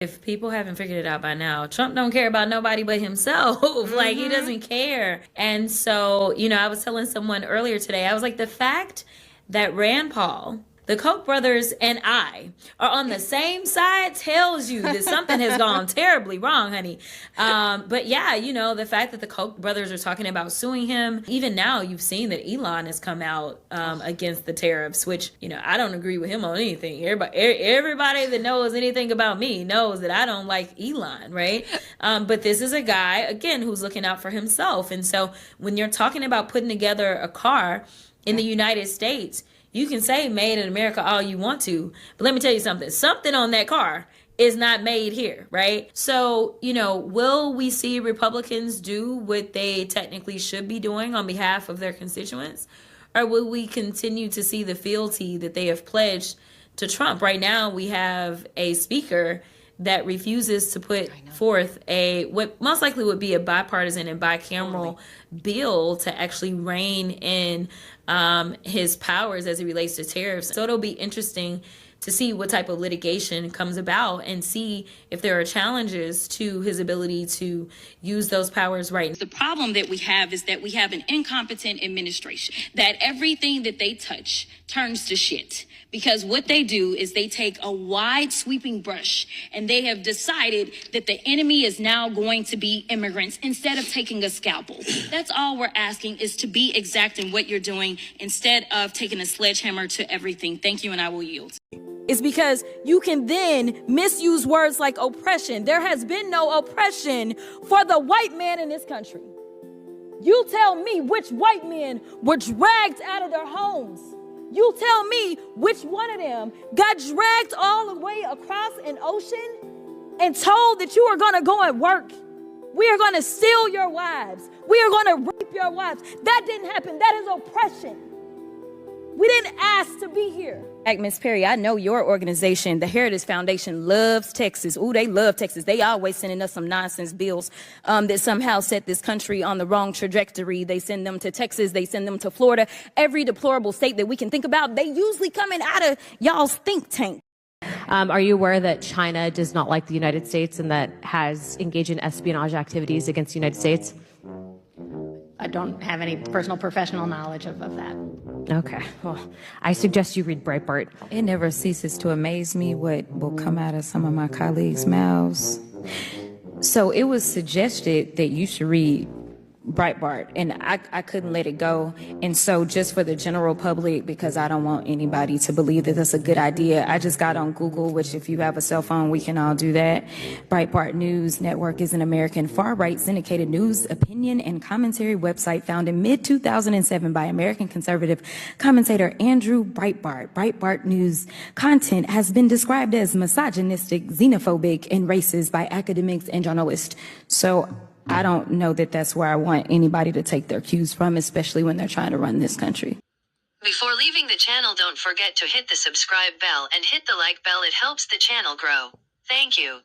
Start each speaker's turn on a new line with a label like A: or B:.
A: If people haven't figured it out by now, Trump don't care about nobody but himself. Like, he doesn't care. And so, I was telling someone earlier today, I was like, the fact that Rand Paul, the Koch brothers, and I are on the same side tells you that something has gone terribly wrong, honey. But yeah, the fact that the Koch brothers are talking about suing him, even now you've seen that Elon has come out against the tariffs, which, I don't agree with him on anything. Everybody that knows anything about me knows that I don't like Elon, right? But this is a guy, again, who's looking out for himself. And so when you're talking about putting together a car in the United States, you can say made in America all you want to, but let me tell you something. Something on that car is not made here, right? So, will we see Republicans do what they technically should be doing on behalf of their constituents? Or will we continue to see the fealty that they have pledged to Trump? Right now, we have a speaker that refuses to put forth what most likely would be a bipartisan and bicameral bill to actually rein in his powers as it relates to tariffs. So it'll be interesting to see what type of litigation comes about and see if there are challenges to his ability to use those powers right.
B: The problem that we have is that we have an incompetent administration, that everything that they touch turns to shit. Because what they do is they take a wide sweeping brush and they have decided that the enemy is now going to be immigrants instead of taking a scalpel. That's all we're asking, is to be exact in what you're doing instead of taking a sledgehammer to everything. Thank you, and I will yield.
C: It's because you can then misuse words like oppression. There has been no oppression for the white man in this country. You tell me which white men were dragged out of their homes. You tell me which one of them got dragged all the way across an ocean and told that you are going to go and work. We are going to steal your wives. We are going to rape your wives. That didn't happen. That is oppression. We didn't ask to be here. Miss Perry, I know your organization, the Heritage Foundation, loves Texas. Ooh, they love Texas. They always sending us some nonsense bills that somehow set this country on the wrong trajectory. They send them to Texas. They send them to Florida. Every deplorable state that we can think about, they usually coming out of y'all's think tank.
D: Are you aware that China does not like the United States and that has engaged in espionage activities against the United States?
E: I don't have any personal professional knowledge of that.
D: Okay. Well, I suggest you read Breitbart.
F: It never ceases to amaze me what will come out of some of my colleagues' mouths. So it was suggested that you should read Breitbart, and I couldn't let it go. And so just for the general public, because I don't want anybody to believe that that's a good idea, I just got on Google, which if you have a cell phone, we can all do that. Breitbart News Network is an American far-right syndicated news, opinion, and commentary website founded mid-2007 by American conservative commentator Andrew Breitbart. Breitbart News content has been described as misogynistic, xenophobic, and racist by academics and journalists. So I don't know that that's where I want anybody to take their cues from, especially when they're trying to run this country.
G: Before leaving the channel, don't forget to hit the subscribe bell and hit the like bell. It helps the channel grow. Thank you.